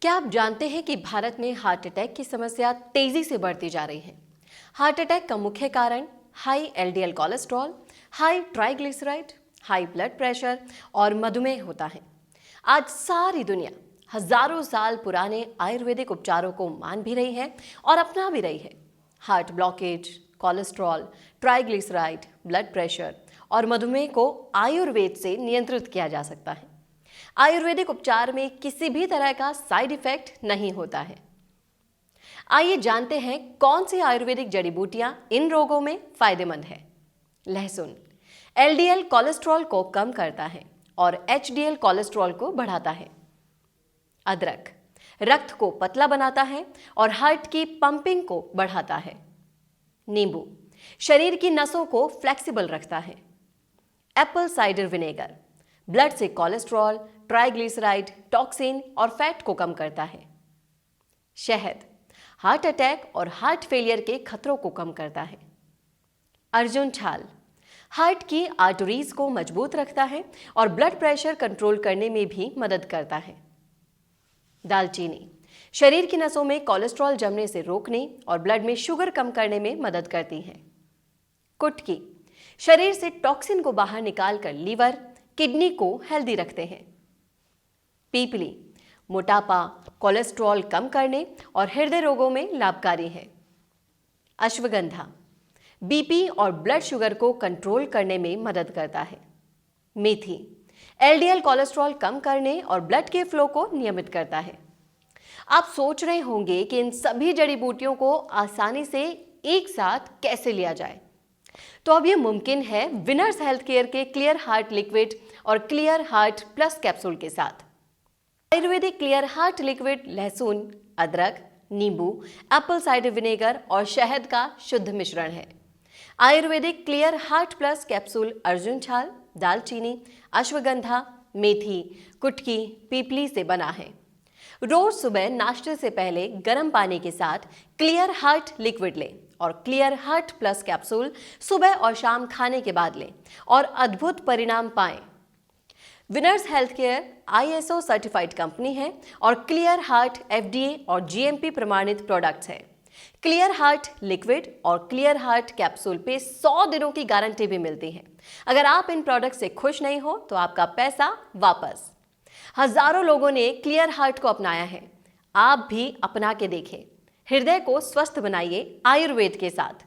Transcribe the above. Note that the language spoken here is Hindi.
क्या आप जानते हैं कि भारत में हार्ट अटैक की समस्या तेजी से बढ़ती जा रही है। हार्ट अटैक का मुख्य कारण high LDL cholesterol, high triglyceride, high blood pressure और मधुमेह होता है। आज सारी दुनिया हजारों साल पुराने आयुर्वेदिक उपचारों को मान भी रही है और अपना भी रही है। Heart blockage, cholesterol, triglyceride, blood pressure और मधुमेह को आयुर्वेद से नियंत्रित किया जा सकता है। आयुर्वेदिक उपचार में किसी भी तरह का साइड इफेक्ट नहीं होता है। आइए जानते हैं कौन सी आयुर्वेदिक जड़ी बूटियां इन रोगों में फायदेमंद है। लहसुन एलडीएल कोलेस्ट्रॉल को कम करता है और एचडीएल कोलेस्ट्रॉल को बढ़ाता है। अदरक रक्त को पतला बनाता है और हार्ट की पंपिंग को बढ़ाता है। नींबू शरीर की नसों को फ्लेक्सिबल रखता है। एप्पल साइडर विनेगर ब्लड से कोलेस्ट्रॉल, ट्राइग्लिसराइड, टॉक्सिन और फैट को कम करता है। शहद हार्ट अटैक और हार्ट फेलियर के खतरों को कम करता है। अर्जुन छाल हार्ट की आर्टरीज को मजबूत रखता है और ब्लड प्रेशर कंट्रोल करने में भी मदद करता है। दालचीनी शरीर की नसों में कोलेस्ट्रॉल जमने से रोकने और ब्लड में शुगर कम करने में मदद करती है। कुटकी शरीर से टॉक्सिन को बाहर निकालकर लीवर, किडनी को हेल्दी रखते हैं। पीपली मोटापा, कोलेस्ट्रॉल कम करने और हृदय रोगों में लाभकारी है। अश्वगंधा बीपी और ब्लड शुगर को कंट्रोल करने में मदद करता है। मेथी एलडीएल कोलेस्ट्रॉल कम करने और ब्लड के फ्लो को नियमित करता है। आप सोच रहे होंगे कि इन सभी जड़ी बूटियों को आसानी से एक साथ कैसे लिया जाए, तो अब यह मुमकिन है विनर्स हेल्थ केयर के क्लियर हार्ट लिक्विड और क्लियर हार्ट प्लस कैप्सूल के साथ। आयुर्वेदिक क्लियर हार्ट लिक्विड लहसुन, अदरक, नींबू, एप्पल साइडर विनेगर और शहद का शुद्ध मिश्रण है। Ayurvedic clear heart plus capsule Arjun छाल, दालचीनी, अश्वगंधा, मेथी, कुटकी, पीपली से बना है। रोज सुबह नाश्ते से पहले गर्म पानी के साथ क्लियर हार्ट लिक्विड लें और क्लियर हार्ट प्लस कैप्सूल सुबह और शाम खाने के बाद लें और अद्भुत परिणाम पाएं। Winners health care ISO certified company है और क्लियर हार्ट एफडीए और जीएमपी प्रमाणित प्रोडक्ट्स हैं। क्लियर हार्ट लिक्विड और क्लियर हार्ट कैप्सूल पे 100 दिनों की गारंटी भी मिलती है। अगर आप इन प्रोडक्ट से खुश नहीं हो तो आपका पैसा वापस। हजारों लोगों ने क्लियर हार्ट को अपनाया है, आप भी अपना के देखें। हृदय को स्वस्थ बनाइए आयुर्वेद के साथ।